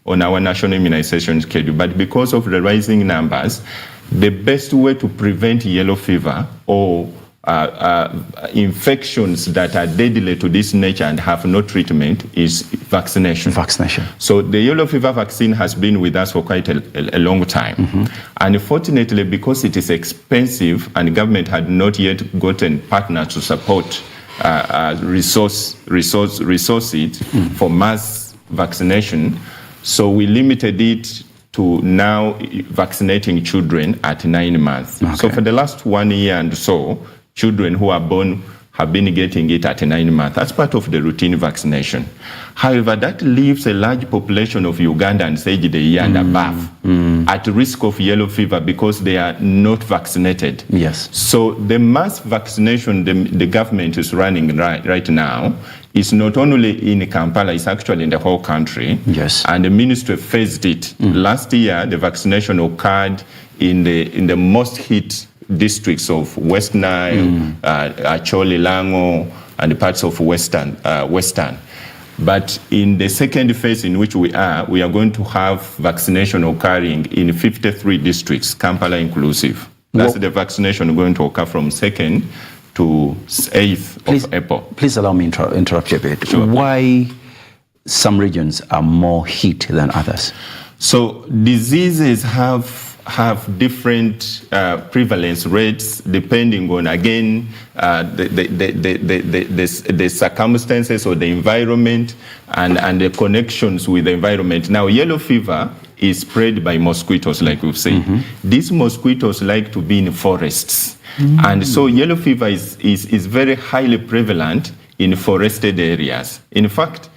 on our national immunization schedule. But because of the rising numbers, the best way to prevent yellow fever or infections that are deadly to this nature and have no treatment is vaccination. So the yellow fever vaccine has been with us for quite a long time. Unfortunately, because it is expensive and the government had not yet gotten partners to support resource it for mass vaccination, so we limited it to now vaccinating children at 9 months. So for the last 1 year and so, children who are born have been getting it at 9 months as part of the routine vaccination. However, that leaves a large population of Ugandans aged a year and above at risk of yellow fever because they are not vaccinated. Yes. So the mass vaccination the government is running right now is not only in Kampala, it's actually in the whole country. Yes. And the ministry phased it. Last year, the vaccination occurred in the most hit districts of West Nile, Acholi, Lango, and parts of Western. But in the second phase in which we are going to have vaccination occurring in 53 districts, Kampala inclusive. That's the vaccination going to occur from 2nd to 8th of April. Please allow me to interrupt you a bit. Sure. Why some regions are more hit than others? So diseases have different prevalence rates depending on, again, the circumstances or the environment and the connections with the environment. Now, yellow fever is spread by mosquitoes, like we've said. These mosquitoes like to be in forests. And so yellow fever is very highly prevalent in forested areas. In fact,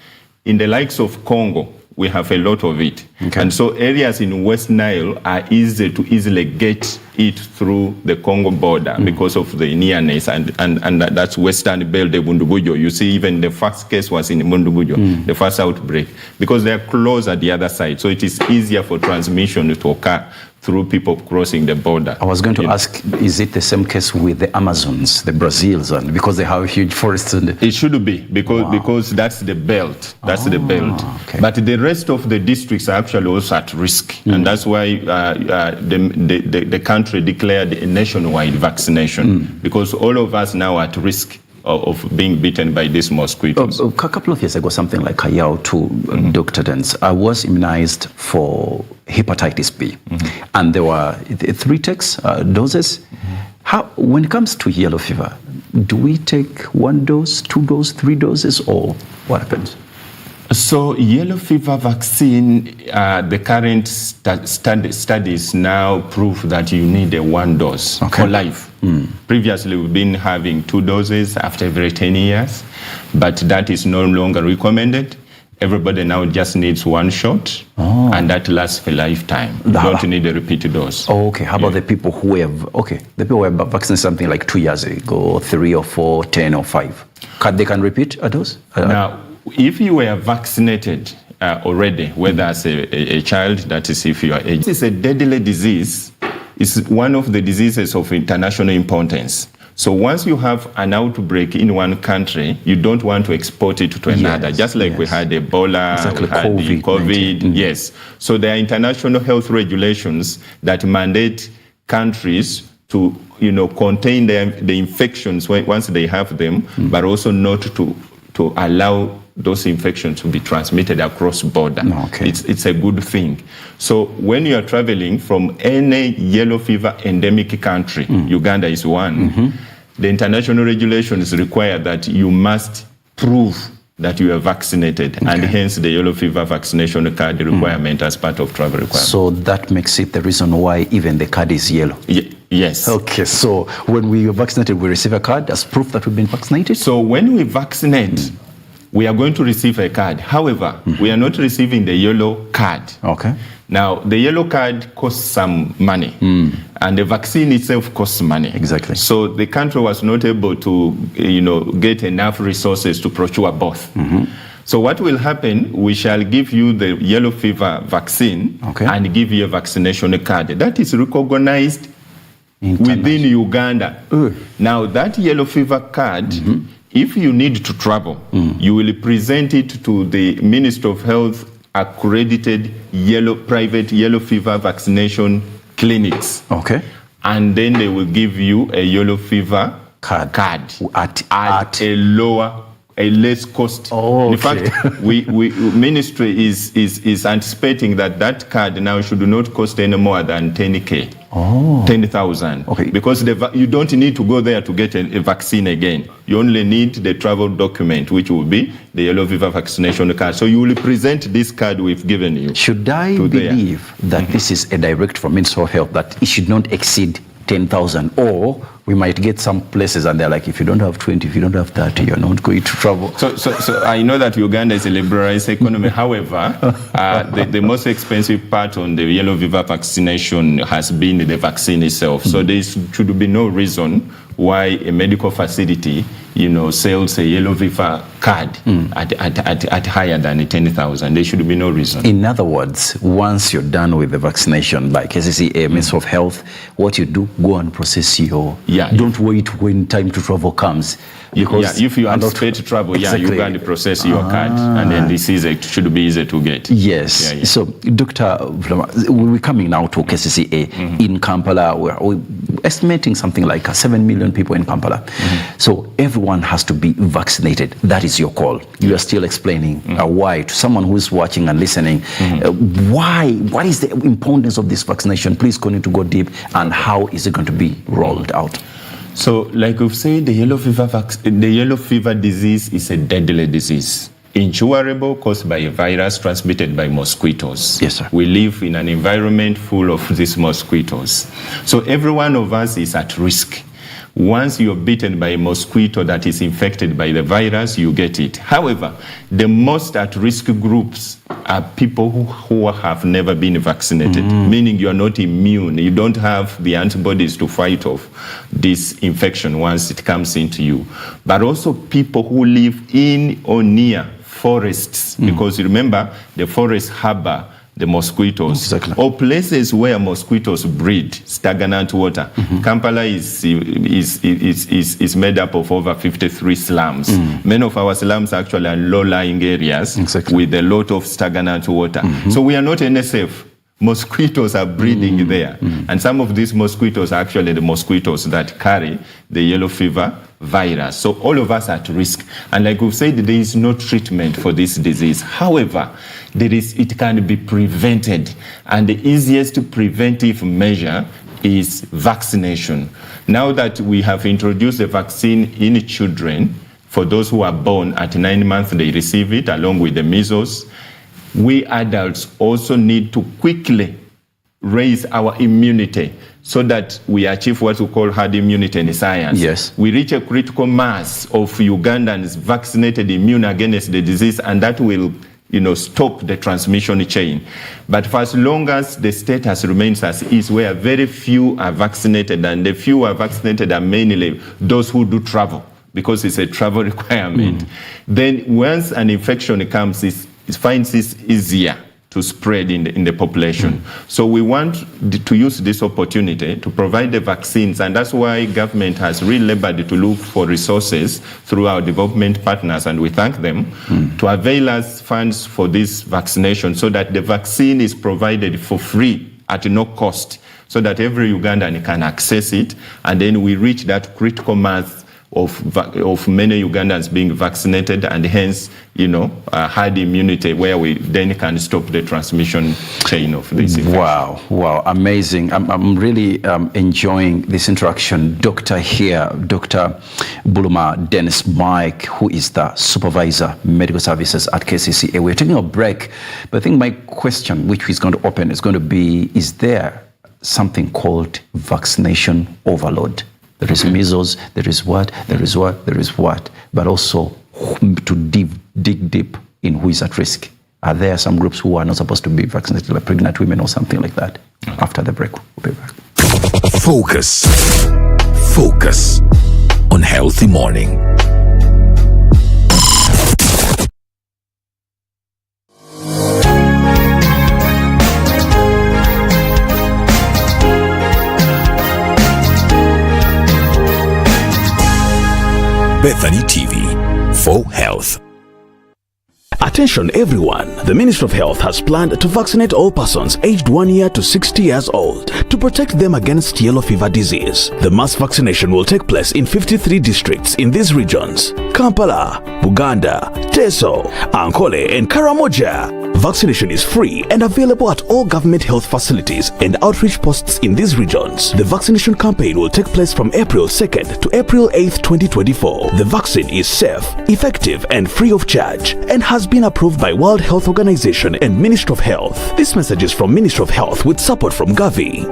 in the likes of Congo, we have a lot of it. And so areas in West Nile are easy to easily get it through the Congo border because of the nearness, and that's Western Belt de Bundubujo. You see, even the first case was in Bundubujo, the first outbreak, because they're close at the other side. So it is easier for transmission to occur through people crossing the border. I was going to ask, is it the same case with the Amazons, the Brazils, and because they have huge forests? It should be, because that's the belt. That's the belt. But the rest of the districts are actually also at risk. And that's why the country declared a nationwide vaccination, because all of us now are at risk of being bitten by these mosquitoes. A couple of years ago, something like Kayao to Dr. Dens, I was immunized for hepatitis B, and there were 3 doses. How, when it comes to yellow fever, do we take 1 dose, 2 doses, 3 doses, or what happens? So yellow fever vaccine, the current studies now prove that you need a 1 dose for life. Previously, we've been having 2 doses after every 10 years, but that is no longer recommended. Everybody now just needs 1 shot, and that lasts for lifetime. You don't need a repeat dose. How about the people who have, the people who have vaccinated something like 2 years ago, 3 or 4, 10 or 5, they can repeat a dose? Now, if you were vaccinated already, whether as a child, that is if you are aged, this is a deadly disease. It's one of the diseases of international importance. So once you have an outbreak in one country, you don't want to export it to another. Just like we had Ebola, we had the COVID. Yes. So there are international health regulations that mandate countries to, contain the infections once they have them, but also not to allow those infections to be transmitted across border. It's a good thing. So when you are traveling from any yellow fever endemic country, Uganda is one, the international regulations require that you must prove that you are vaccinated, and hence the yellow fever vaccination card requirement as part of travel requirement. So that makes it the reason why even the card is yellow? Yes. So when we are vaccinated, we receive a card as proof that we've been vaccinated? So when we vaccinate, we are going to receive a card. However, we are not receiving the yellow card. Now, the yellow card costs some money, and the vaccine itself costs money. Exactly. So the country was not able to, get enough resources to procure both. So what will happen, we shall give you the yellow fever vaccine and give you a vaccination card. That is recognized within Uganda. Now, that yellow fever card, if you need to travel, you will present it to the Minister of Health accredited private yellow fever vaccination clinics. Okay. And then they will give you a yellow fever card at a less cost. Oh, okay. In fact, we ministry is anticipating that card now should not cost any more than 10,000. Oh. 10,000. Okay. Because you don't need to go there to get a vaccine again. You only need the travel document, which will be the yellow fever vaccination card. So you will present this card we've given you. Should I believe that this is a direct from Ministry of Health, that it should not exceed 10,000, or we might get some places and they're like, if you don't have 20, if you don't have 30, you're not going to travel. So I know that Uganda is a liberalized economy. However, the most expensive part on the yellow fever vaccination has been the vaccine itself. So there should be no reason why a medical facility, sells a yellow fever card at higher than 10,000. There should be no reason. In other words, once you're done with the vaccination, like SCCA, Ministry of Health, what you do, go and process your. Don't wait when time to travel comes. Because if you anticipate travel, exactly. You can process your card, and then this should be easy to get. Yes. So, Dr. We're coming now to KCCA in Kampala. We're estimating something like 7 million people in Kampala. So everyone has to be vaccinated. That is your call. You are still explaining why to someone who is watching and listening. Why? What is the importance of this vaccination? Please continue to go deep. And how is it going to be rolled out? So, like we've said, the yellow fever disease is a deadly disease, incurable, caused by a virus transmitted by mosquitoes. Yes, sir. We live in an environment full of these mosquitoes. So every one of us is at risk. Once you're bitten by a mosquito that is infected by the virus, you get it. However, the most at-risk groups are people who have never been vaccinated, meaning you are not immune. You don't have the antibodies to fight off this infection once it comes into you. But also people who live in or near forests, because remember, the forests harbor the mosquitoes, exactly. Or places where mosquitoes breed stagnant water. Kampala is made up of over 53 slums. Many of our slums actually are low-lying areas with a lot of stagnant water. So we are not NSF. Mosquitoes are breeding there. And some of these mosquitoes are actually the mosquitoes that carry the yellow fever virus. So all of us are at risk. And like we've said, there is no treatment for this disease. However, it can be prevented. And the easiest preventive measure is vaccination. Now that we have introduced the vaccine in children, for those who are born at 9 months, they receive it along with the measles. We adults also need to quickly raise our immunity so that we achieve what we call herd immunity in science. Yes. We reach a critical mass of Ugandans vaccinated immune against the disease, and that will stop the transmission chain. But for as long as the status remains as is, where very few are vaccinated, and the few are vaccinated are mainly those who do travel, because it's a travel requirement, then once an infection comes, it finds it easier to spread in the population. So we want to use this opportunity to provide the vaccines, and that's why government has really labored to look for resources through our development partners, and we thank them, to avail us funds for this vaccination so that the vaccine is provided for free at no cost, so that every Ugandan can access it, and then we reach that critical mass of many Ugandans being vaccinated, and hence, herd immunity, where we then can stop the transmission chain of this infection. Wow, amazing. I'm really enjoying this interaction. Dr. Buluma Dennis Mike, who is the Supervisor Medical Services at KCCA. We're taking a break, but I think my question, which is going to open, is going to be, is there something called vaccination overload? There is measles, there is what, but also to dig deep in who is at risk. Are there some groups who are not supposed to be vaccinated, like pregnant women or something like that? After the break, we'll be back. Focus on Healthy Morning. Bethany TV for Health. At Attention everyone, the Ministry of Health has planned to vaccinate all persons aged 1 year to 60 years old to protect them against yellow fever disease. The mass vaccination will take place in 53 districts in these regions: Kampala, Buganda, Teso, Ankole and Karamoja. Vaccination is free and available at all government health facilities and outreach posts in these regions. The vaccination campaign will take place from April 2nd to April 8th, 2024. The vaccine is safe, effective and free of charge and has been approved by World Health Organization and Ministry of Health. This message is from Ministry of Health with support from Gavi.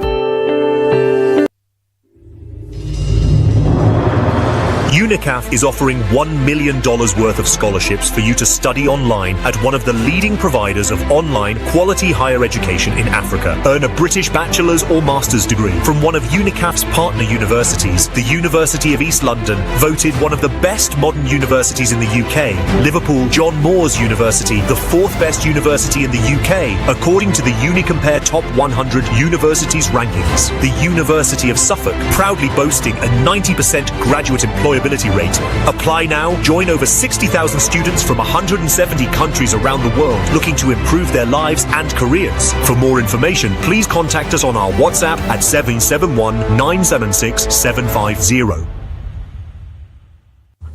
UNICAF is offering $1 million worth of scholarships for you to study online at one of the leading providers of online quality higher education in Africa. Earn a British bachelor's or master's degree from one of UNICAF's partner universities, the University of East London, voted one of the best modern universities in the UK. Liverpool John Moores University, the 4th best university in the UK, according to the UniCompare Top 100 Universities rankings. The University of Suffolk, proudly boasting a 90% graduate employability rate. Apply now. Join over 60,000 students from 170 countries around the world looking to improve their lives and careers. For more information, please contact us on our WhatsApp at 771 976 750.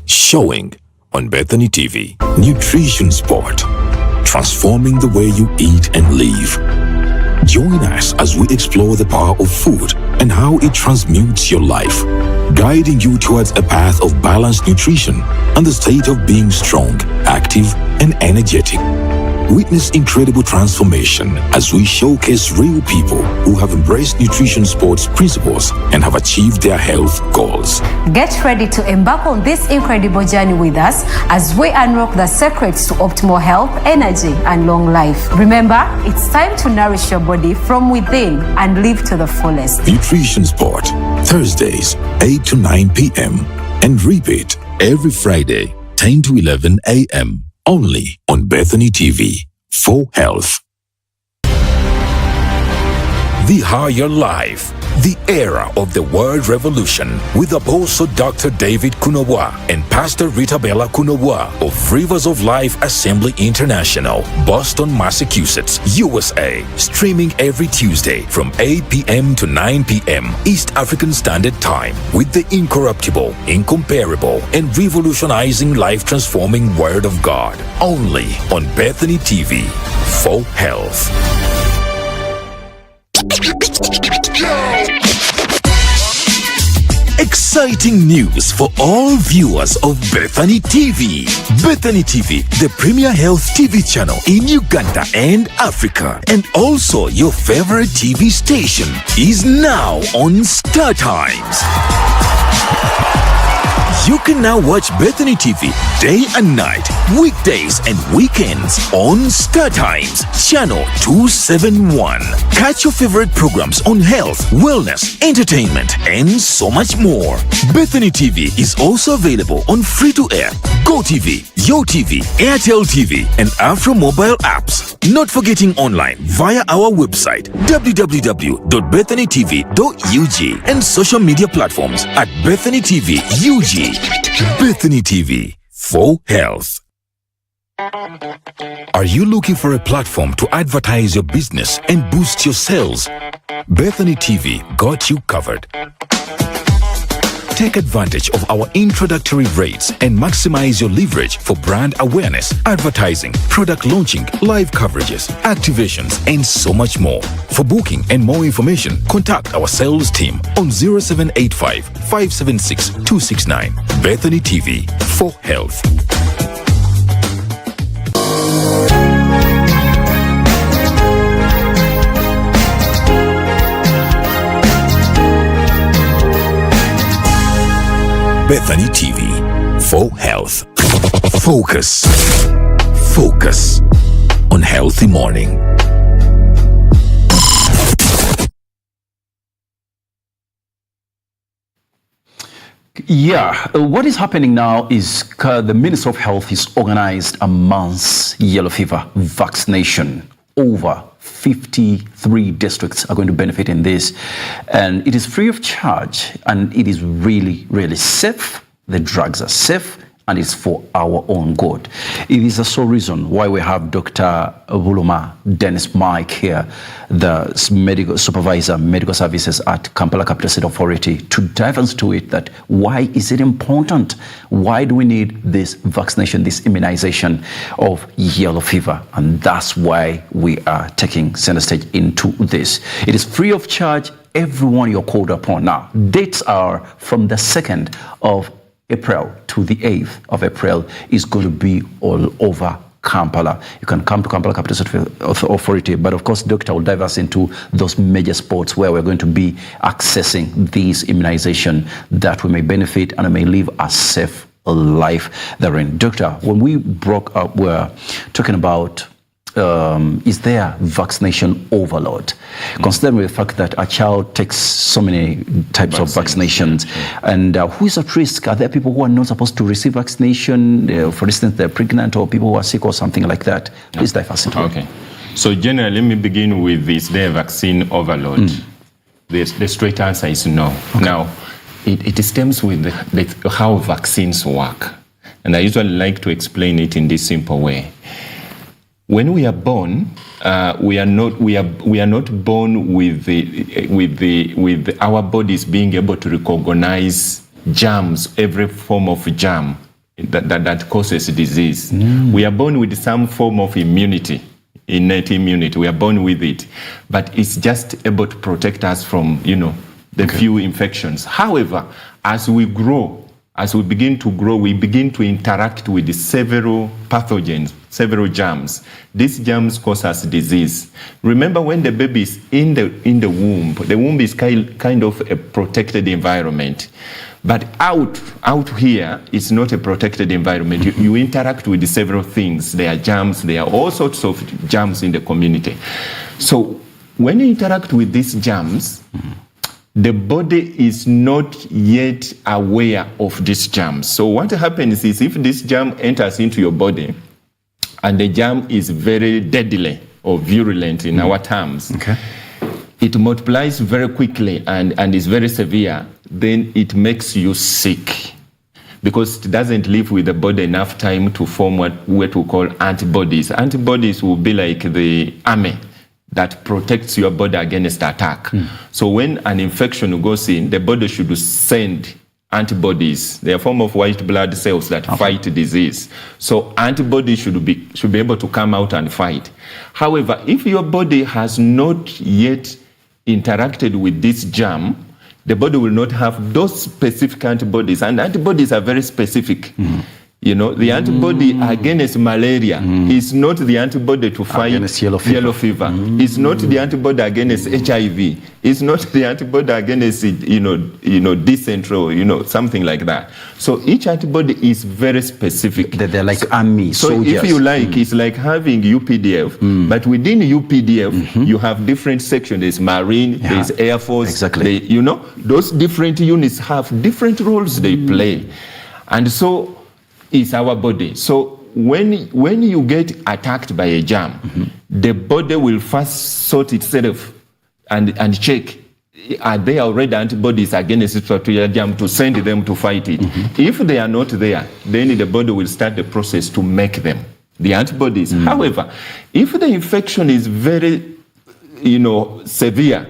Showing on Bethany TV, Nutrition Sport, transforming the way you eat and live. Join us as we explore the power of food and how it transmutes your life, guiding you towards a path of balanced nutrition and the state of being strong, active, and energetic. Witness incredible transformation as we showcase real people who have embraced nutrition sports principles and have achieved their health goals. Get ready to embark on this incredible journey with us as we unlock the secrets to optimal health, energy, and long life. Remember, it's time to nourish your body from within and live to the fullest. Nutrition Sport, Thursdays, 8 to 9 p.m. and repeat every Friday, 10 to 11 a.m. only on Bethany TV for health. The Higher Life, the era of the world revolution, with Apostle Dr. David Kunowa and Pastor Rita Bella Kunowa of Rivers of Life Assembly International, Boston, Massachusetts, USA. Streaming every Tuesday from 8 p.m. to 9 p.m. East African Standard Time with the incorruptible, incomparable, and revolutionizing life-transforming Word of God. Only on Bethany TV for health. Exciting news for all viewers of Bethany TV. Bethany TV, the premier health TV channel in Uganda and Africa, and also your favorite TV station, is now on Star Times. You can now watch Bethany TV day and night, weekdays and weekends on Star Times, channel 271. Catch your favorite programs on health, wellness, entertainment, and so much more. Bethany TV is also available on free-to-air, GoTV, YoTV, Airtel TV, and Afro mobile apps. Not forgetting online via our website www.bethanytv.ug and social media platforms at Bethany TV UG. Bethany TV for health. Are you looking for a platform to advertise your business and boost your sales? Bethany TV got you covered. Take advantage of our introductory rates and maximize your leverage for brand awareness, advertising, product launching, live coverages, activations, and so much more. For booking and more information, contact our sales team on 0785 576 269. Bethany TV for health. Bethany TV for health. Focus. Focus on healthy morning. Yeah, what is happening now is the Ministry of Health is organized a month's yellow fever vaccination. Over 53 districts are going to benefit in this, and it is free of charge, and it is really, really safe. The drugs are safe, and it's for our own good. It is the sole reason why we have Dr. Buluma Dennis Mike here, the medical supervisor, medical services at Kampala Capital City Authority, to dive into it. That why is it important? Why do we need this vaccination, this immunization of yellow fever? And that's why we are taking center stage into this. It is free of charge. Everyone you're called upon. Now, dates are from the 2nd of April to the 8th of April. Is going to be all over Kampala. You can come to Kampala Capital City Authority, but of course, Doctor will dive us into those major sports where we're going to be accessing these immunization that we may benefit and may live a safe life therein. Doctor, when we broke up, we're talking about is there vaccination overload? Considering the fact that a child takes so many types of vaccinations, and who is at risk? Are there people who are not supposed to receive vaccination? For instance, they're pregnant or people who are sick or something like that. Please dive us into it. Okay. So generally, let me begin with this, the vaccine overload. The straight answer is no. Okay. Now, it stems with how vaccines work. And I usually like to explain it in this simple way. When we are born, we are not born with our bodies being able to recognize germs, every form of germ that causes disease. We are born with some form of immunity, innate immunity. We are born with it, but it's just able to protect us from, the few infections. However, as we grow, as we begin to grow, we begin to interact with several pathogens, several germs. These germs cause us disease. Remember, when the baby is in the womb is kind of a protected environment. But out here, it's not a protected environment. You interact with several things. There are germs, there are all sorts of germs in the community. So when you interact with these germs, the body is not yet aware of these germs. So what happens is, if this germ enters into your body, and the germ is very deadly or virulent in our terms, it multiplies very quickly and is very severe, then it makes you sick, because it doesn't live with the body enough time to form what we call antibodies. Antibodies will be like the army that protects your body against attack. So when an infection goes in, the body should send antibodies. They are a form of white blood cells that fight disease. So antibodies should be able to come out and fight. However, if your body has not yet interacted with this germ, the body will not have those specific antibodies. And antibodies are very specific. The antibody against malaria is not the antibody to fight yellow fever. It's not the antibody against HIV. It's not the antibody against dysentery, something like that. So each antibody is very specific. They're like army soldiers. So if you like, it's like having UPDF, but within UPDF, you have different sections. There's Marine, there's Air Force. Exactly. Those different units have different roles they play. And so is our body. So when you get attacked by a germ, the body will first sort itself and check, are there already antibodies against this particular germ, to send them to fight it. If they are not there, then the body will start the process to make them, the antibodies. However, if the infection is very severe,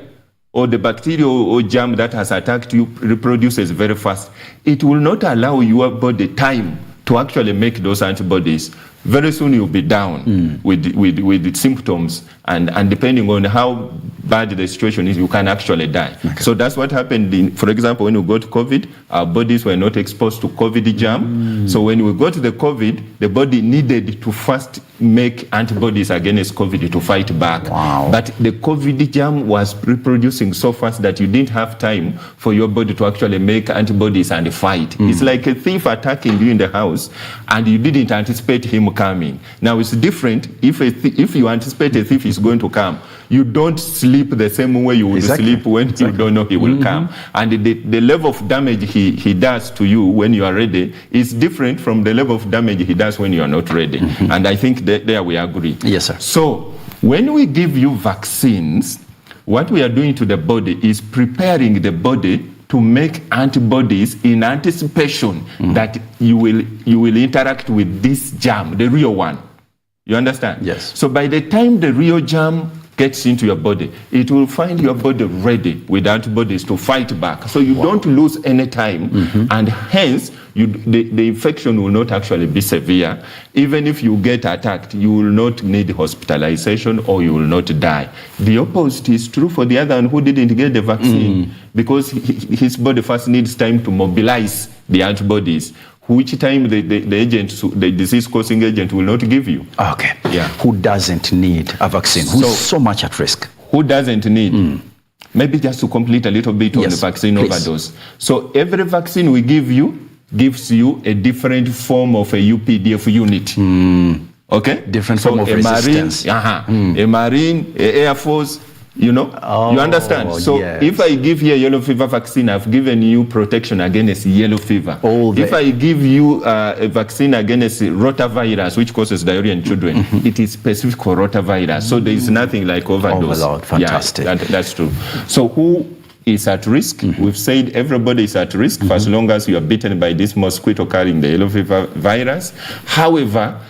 or the bacteria or germ that has attacked you reproduces very fast, it will not allow your body time to actually make those antibodies. Very soon you'll be down with the symptoms, and depending on how bad the situation is, you can actually die. So that's what happened for example, when we got COVID, our bodies were not exposed to COVID germ. So when we got the COVID, the body needed to first make antibodies against COVID to fight back. But the COVID germ was reproducing so fast that you didn't have time for your body to actually make antibodies and fight. It's like a thief attacking you in the house, and you didn't anticipate him coming. Now it's different if you anticipate a thief is going to come. You don't sleep the same way you would sleep when you don't know he will come. And the level of damage he does to you when you are ready is different from the level of damage he does when you are not ready. And I think there we agree. Yes, sir. So when we give you vaccines, what we are doing to the body is preparing the body to make antibodies in anticipation that you will interact with this germ, the real one. You understand? Yes. So by the time the real germ gets into your body, it will find your body ready with antibodies to fight back. So you don't lose any time, and hence the infection will not actually be severe. Even if you get attacked, you will not need hospitalization or you will not die. The opposite is true for the other one who didn't get the vaccine, because his body first needs time to mobilize the antibodies, which time the disease-causing agent will not give you. Okay. Yeah. Who doesn't need a vaccine? Who's so much at risk? Who doesn't need? Maybe just to complete a little bit on the vaccine overdose. So every vaccine we give you gives you a different form of a UPDF unit. Okay? Different form of resistance. A Marine, a Air Force, you know? You understand? So if I give you a yellow fever vaccine, I've given you protection against yellow fever. If I give you a vaccine against rotavirus, which causes diarrhea in children, it is specific for rotavirus. So there is nothing like overdose. Overload. Fantastic. Yeah, that's true. So who is at risk? We've said everybody is at risk for as long as you are bitten by this mosquito carrying the yellow fever virus. However,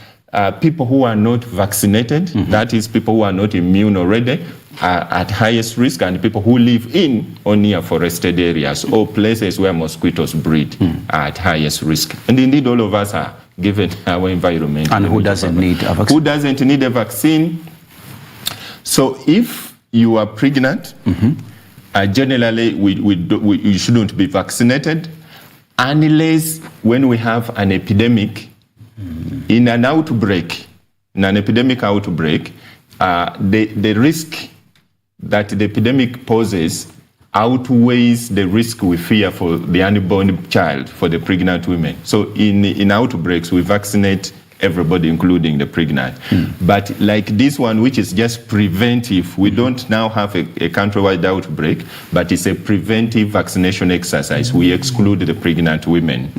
people who are not vaccinated, that is people who are not immune already, are at highest risk, and people who live in or near forested areas or places where mosquitoes breed are at highest risk. And indeed, all of us are, given our environment. And who doesn't need a vaccine? Who doesn't need a vaccine? So if you are pregnant, generally you shouldn't be vaccinated unless when we have an epidemic, in an outbreak, in an epidemic outbreak, the risk that the epidemic poses outweighs the risk we fear for the unborn child, for the pregnant women. So in outbreaks, we vaccinate everybody, including the pregnant. But like this one, which is just preventive, we don't now have a countrywide outbreak, but it's a preventive vaccination exercise. We exclude the pregnant women.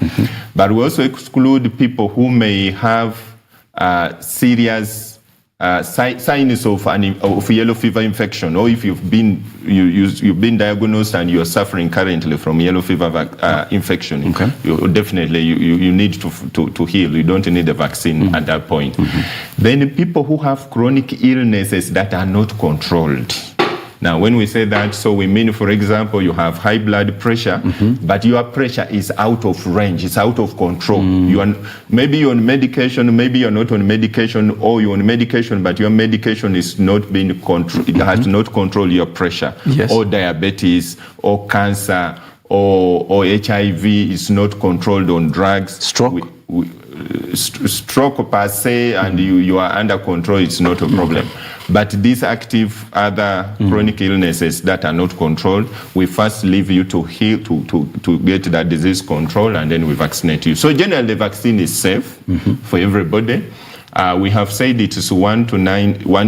But we also exclude people who may have serious signs of yellow fever infection, or if you've been diagnosed and you're suffering currently from yellow fever infection, you definitely you need to heal. You don't need a vaccine at that point. Then people who have chronic illnesses that are not controlled. Now, when we say that, so we mean, for example, you have high blood pressure, but your pressure is out of range, it's out of control. Maybe you're on medication, maybe you're not on medication, or you're on medication, but your medication is not being controlled, it has not controlled your pressure, or diabetes, or cancer, or HIV is not controlled on drugs. Stroke? Stroke per se, and you are under control, it's not a problem. But these active other chronic illnesses that are not controlled, we first leave you to heal, to get that disease control, and then we vaccinate you. So generally, the vaccine is safe for everybody. We have said it is 1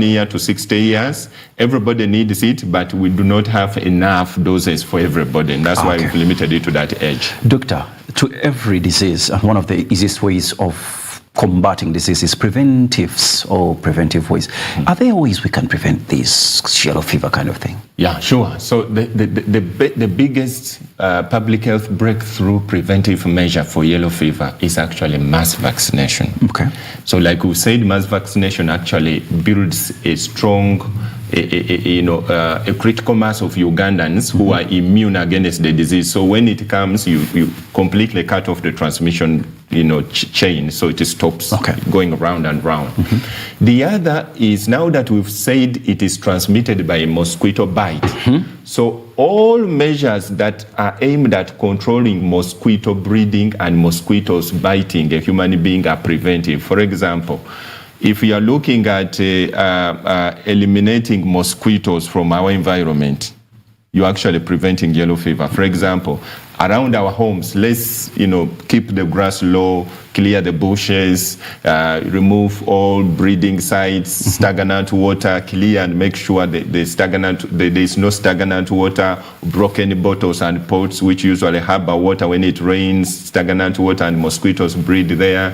year to 60 years. Everybody needs it, but we do not have enough doses for everybody, and that's why we've limited it to that age. Doctor, to every disease, one of the easiest ways of combating disease is preventives or preventive ways. Are there ways we can prevent this yellow fever kind of thing? Yeah, sure. So the biggest public health breakthrough preventive measure for yellow fever is actually mass vaccination. Okay. So like we said, mass vaccination actually builds a strong a critical mass of Ugandans who are immune against the disease. So when it comes, you completely cut off the transmission chain, so it stops going round and round. The other is, now that we've said it is transmitted by a mosquito bite, so all measures that are aimed at controlling mosquito breeding and mosquitoes biting a human being are preventive. For example, if we are looking at eliminating mosquitoes from our environment, you're actually preventing yellow fever. For example, around our homes, let's keep the grass low, clear the bushes, remove all breeding sites, stagnant water, clear and make sure that there is no stagnant water, broken bottles and pots, which usually harbor water when it rains, stagnant water, and mosquitoes breed there.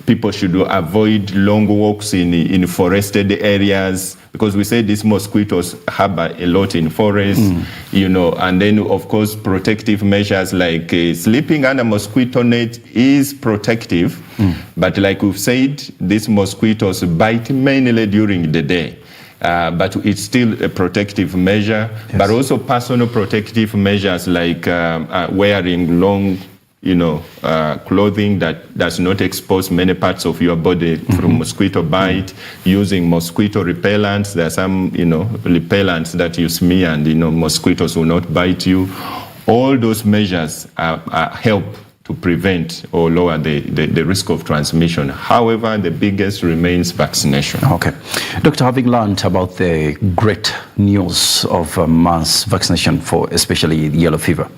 People should avoid long walks in forested areas, because we say these mosquitoes harbor a lot in forests, and then of course protective measures like sleeping under mosquito net is protective, but like we've said, these mosquitoes bite mainly during the day. But it's still a protective measure, but also personal protective measures like wearing long, clothing that does not expose many parts of your body from mosquito bite, using mosquito repellents. There are some, repellents that you smear and, mosquitoes will not bite you. All those measures help to prevent or lower the risk of transmission. However, the biggest remains vaccination. Okay. Doctor, having learned about the great news of mass vaccination for especially yellow fever,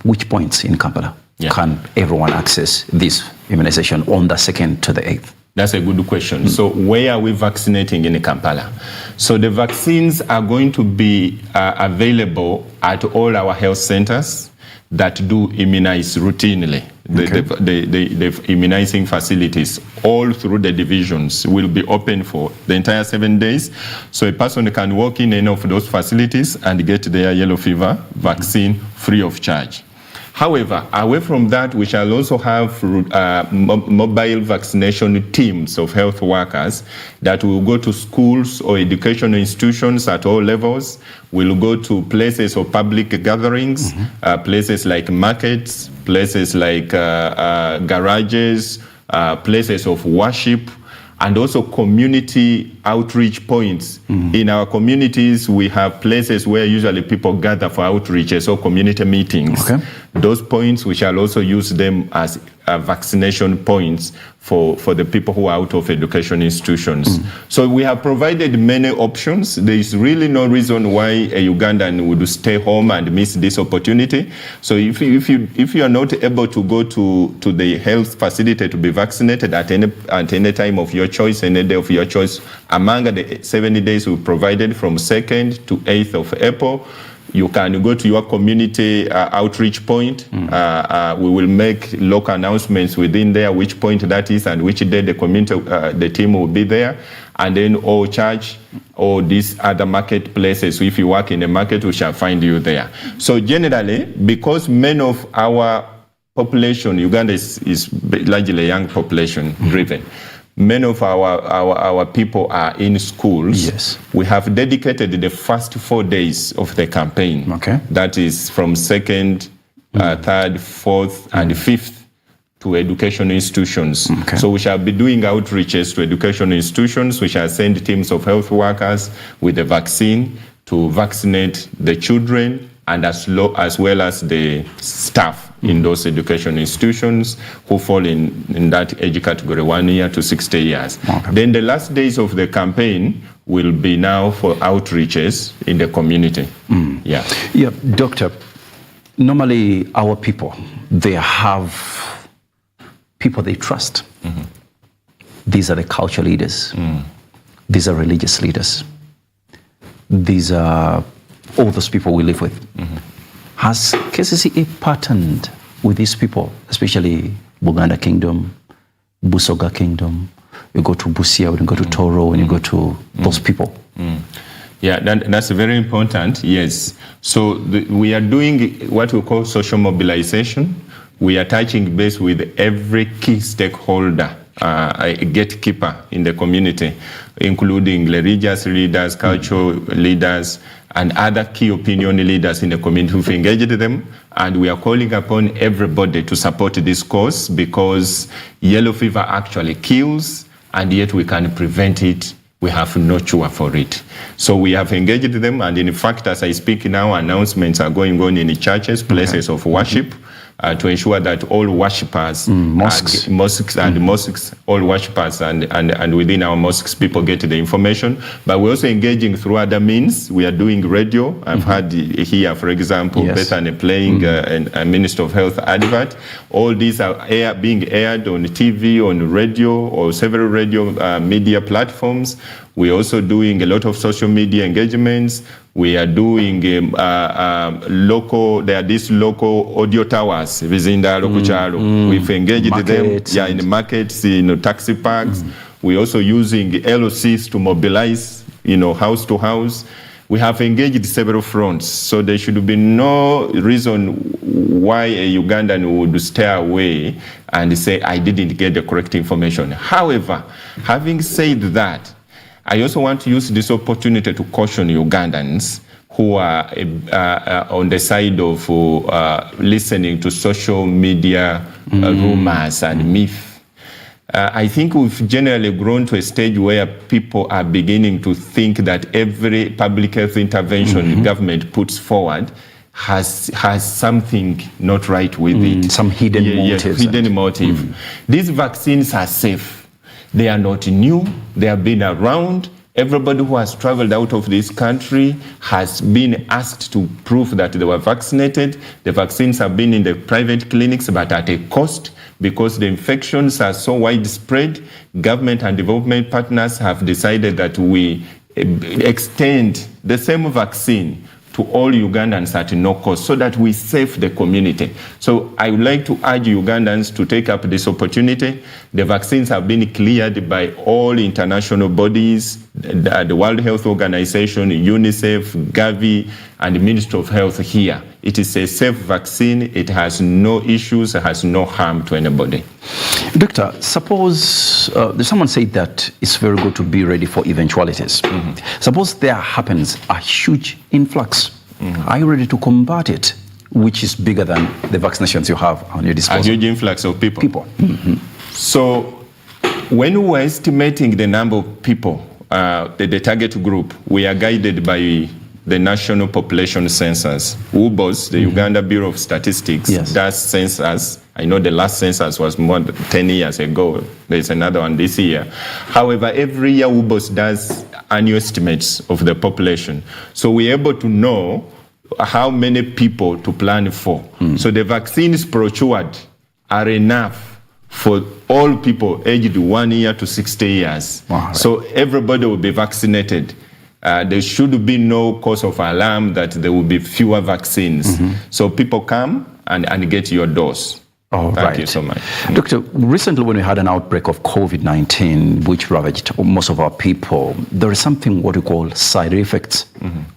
which points in Kampala can everyone access this immunization on the 2nd to the 8th? That's a good question. So where are we vaccinating in Kampala? So the vaccines are going to be available at all our health centers that do immunize routinely. The immunizing facilities all through the divisions will be open for the entire 7 days. So a person can walk in any of those facilities and get their yellow fever vaccine free of charge. However, away from that, we shall also have mobile vaccination teams of health workers that will go to schools or educational institutions at all levels. We'll go to places of public gatherings, places like markets, places like garages, places of worship, and also community outreach points. In our communities, we have places where usually people gather for outreaches or community meetings. Those points, we shall also use them as vaccination points for the people who are out of education institutions. So we have provided many options. There is really no reason why a Ugandan would stay home and miss this opportunity. So if you are not able to go to the health facility to be vaccinated at any time of your choice, any day of your choice, among the 70 days we provided from 2nd to 8th of April, you can go to your community outreach point. We will make local announcements within there, which point that is and which day the team will be there. And then all church or these other marketplaces. So if you work in a market, we shall find you there. So generally, because many of our population, Uganda is largely young population driven. Many of our people are in schools. Yes. We have dedicated the first 4 days of the campaign. That is from 2nd, 3rd, 4th, and 5th to educational institutions. So we shall be doing outreaches to educational institutions. We shall send teams of health workers with the vaccine to vaccinate the children and as well as the staff in those education institutions who fall in that age category 1 year to 60 years. Then the last days of the campaign will be now for outreaches in the community. Yeah, Doctor, normally our people, they have people they trust. These are the cultural leaders. These are religious leaders. These are all those people we live with. Has KCCA partnered with these people, especially Buganda Kingdom, Busoga Kingdom? You go to Busia, when you go to Toro, when you go to those people. Yeah, that's very important, yes. So we are doing what we call social mobilization. We are touching base with every key stakeholder, a gatekeeper in the community, including religious leaders, cultural leaders, and other key opinion leaders in the community. We've engaged them, and we are calling upon everybody to support this cause because yellow fever actually kills, and yet we can prevent it. We have no cure for it. So we have engaged them, and in fact, as I speak now, announcements are going on in the churches, places of worship, to ensure that all worshippers, mosques, all worshippers and within our mosques, people get the information. But we're also engaging through other means. We are doing radio. I've had here, for example, Bethany playing a Minister of Health advert. All these are being aired on TV, on radio, or several radio media platforms. We're also doing a lot of social media engagements. We are doing there are these local audio towers within the local We've engaged them in the markets, in taxi parks, We're also using LOCs to mobilize, house to house. We have engaged several fronts, so there should be no reason why a Ugandan would stay away and say, I didn't get the correct information. However, having said that, I also want to use this opportunity to caution Ugandans who are on the side of listening to social media rumors and myths. I think we've generally grown to a stage where people are beginning to think that every public health intervention the government puts forward has something not right with it. Some hidden motive. Hidden motive. These vaccines are safe. They are not new. They have been around. Everybody who has traveled out of this country has been asked to prove that they were vaccinated. The vaccines have been in the private clinics, but at a cost, because the infections are so widespread. Government and development partners have decided that we extend the same vaccine to all Ugandans at no cost so that we save the community. So I would like to urge Ugandans to take up this opportunity. The vaccines have been cleared by all international bodies, the World Health Organization, UNICEF, Gavi, and the Ministry of Health here. It is a safe vaccine. It has no issues. It has no harm to anybody. Doctor, suppose someone said that it's very good to be ready for eventualities. Suppose there happens a huge influx. Are you ready to combat it, which is bigger than the vaccinations you have on your disposal? A huge influx of people. So when we were estimating the number of people, the target group, we are guided by the National Population Census. UBOS, the Uganda Bureau of Statistics, does census. I know the last census was more than 10 years ago. There's another one this year. However, every year UBOS does annual estimates of the population. So we're able to know how many people to plan for. So the vaccines procured are enough for all people aged 1 year to 60 years. Wow. So everybody will be vaccinated. There should be no cause of alarm that there will be fewer vaccines. So people come and get your dose. Thank you so much. Doctor, recently when we had an outbreak of COVID-19, which ravaged most of our people, there is something what we call side effects.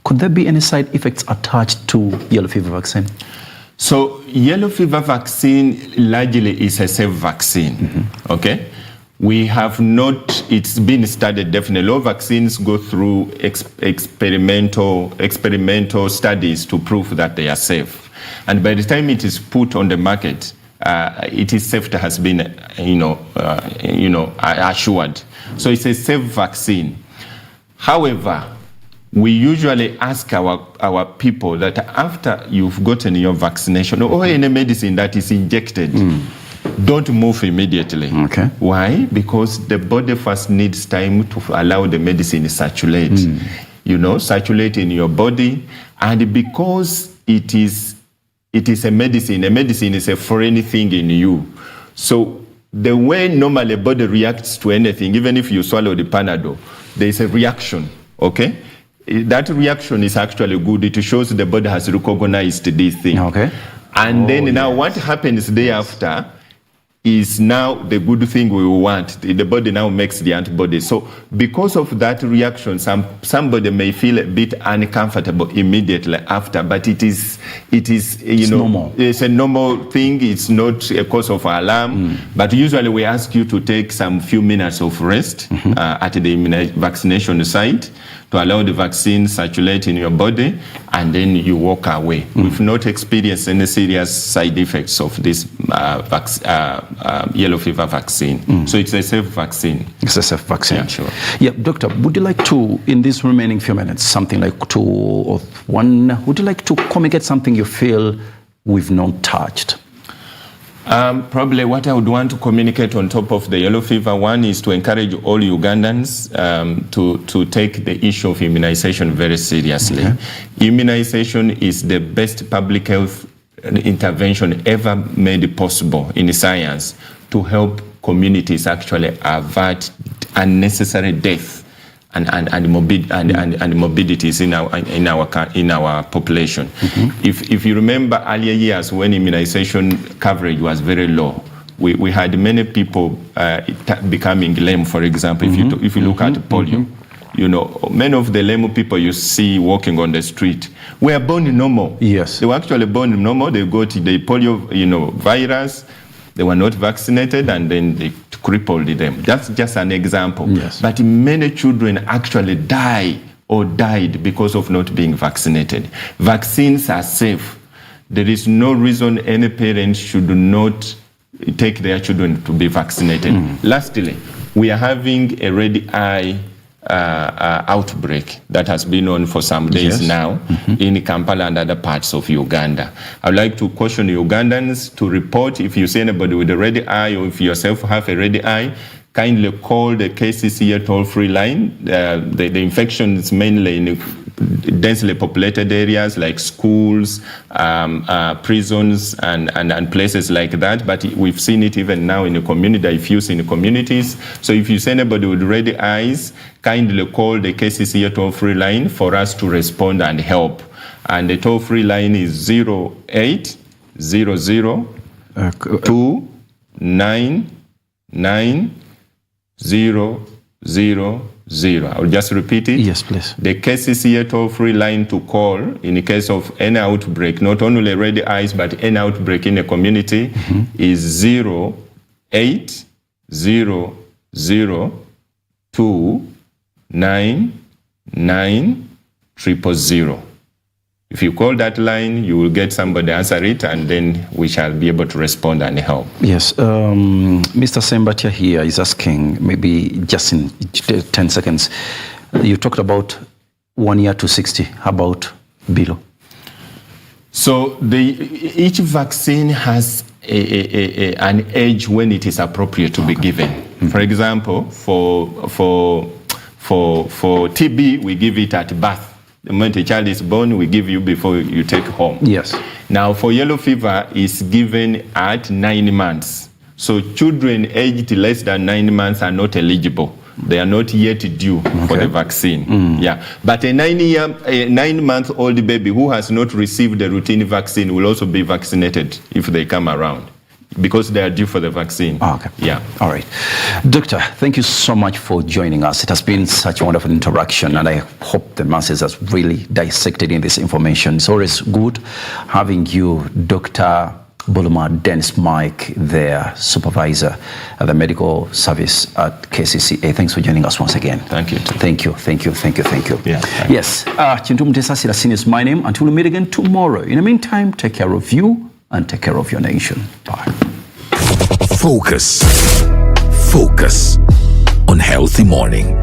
Could there be any side effects attached to yellow fever vaccine? So yellow fever vaccine largely is a safe vaccine, okay? We have not, it's been studied definitely. All vaccines go through experimental studies to prove that they are safe. And by the time it is put on the market, its safety has been, assured. So it's a safe vaccine. However, we usually ask our people that after you've gotten your vaccination or any medicine that is injected, don't move immediately. Okay. Why? Because the body first needs time to allow the medicine to circulate. Circulate in your body. And because it is a medicine is a foreign thing in you. So the way normally a body reacts to anything, even if you swallow the Panadol, there is a reaction, okay? That reaction is actually good. It shows the body has recognized this thing. Okay. And then now what happens thereafter is now the good thing we want. The body now makes the antibody. So because of that reaction, somebody may feel a bit uncomfortable immediately after, but it is normal. It's a normal thing. It's not a cause of alarm. But usually we ask you to take some few minutes of rest at the vaccination site to allow the vaccine circulate in your body, and then you walk away. We've not experienced any serious side effects of this yellow fever vaccine. So it's a safe vaccine. It's a safe vaccine. Yeah, sure. Yeah, Doctor, would you like to, in these remaining few minutes, something like 2 or 1, would you like to communicate something you feel we've not touched? Probably what I would want to communicate on top of the yellow fever one is to encourage all Ugandans to take the issue of immunization very seriously. Okay. Immunization is the best public health intervention ever made possible in science to help communities actually avert unnecessary death and morbidities in our population. If you remember earlier years when immunization coverage was very low, we had many people becoming lame, for example. If you look at polio, you know, many of the lame people you see walking on the street were born normal. Yes. They were actually born normal. They got the polio, you know, virus. They were not vaccinated, and then they crippled them. That's just an example. Yes. But many children actually died because of not being vaccinated. Vaccines are safe. There is no reason any parent should not take their children to be vaccinated. Lastly, we are having a red eye outbreak that has been on for some days now in Kampala and other parts of Uganda. I would like to caution Ugandans to report if you see anybody with a red eye, or if you yourself have a red eye, kindly call the KCCA toll-free line. The infection is mainly in densely populated areas like schools, prisons, and places like that. But we've seen it even now in the community, diffuse in the communities. So if you see anybody with red eyes, kindly call the KCCA toll-free line for us to respond and help. And the toll-free line is 0800 299 000. I'll just repeat it. Yes, please. The KCCA toll-free line to call in the case of any outbreak, not only red eyes, but any outbreak in the community, is 0800 299 000. If you call that line, you will get somebody answer it, and then we shall be able to respond and help. Yes. Mr. Sembatia here is asking, maybe just in 10 seconds, you talked about 1 year to 60. How about below? So each vaccine has an age when it is appropriate to be given. For example, for TB, we give it at birth. The moment a child is born, we give you before you take home. Yes. Now, for yellow fever, is given at 9 months. So children aged less than 9 months are not eligible. They are not yet due for the vaccine. Yeah. But a 9-month-old baby who has not received the routine vaccine will also be vaccinated if they come around, because they are due for the vaccine. Okay. Yeah. All right. Doctor, thank you so much for joining us. It has been such a wonderful interaction, and I hope the masses has really dissected in this information. It's always good having you, Dr. Buluma Dennis Mike, their supervisor at the medical service at KCCA. Thanks for joining us once again. Thank you. Thank you. Yeah. Yes. Chintu Mutesa Sirasin is my name. Until we meet again tomorrow. In the meantime, take care of you and take care of your nation. Bye. Focus on Healthy Morning.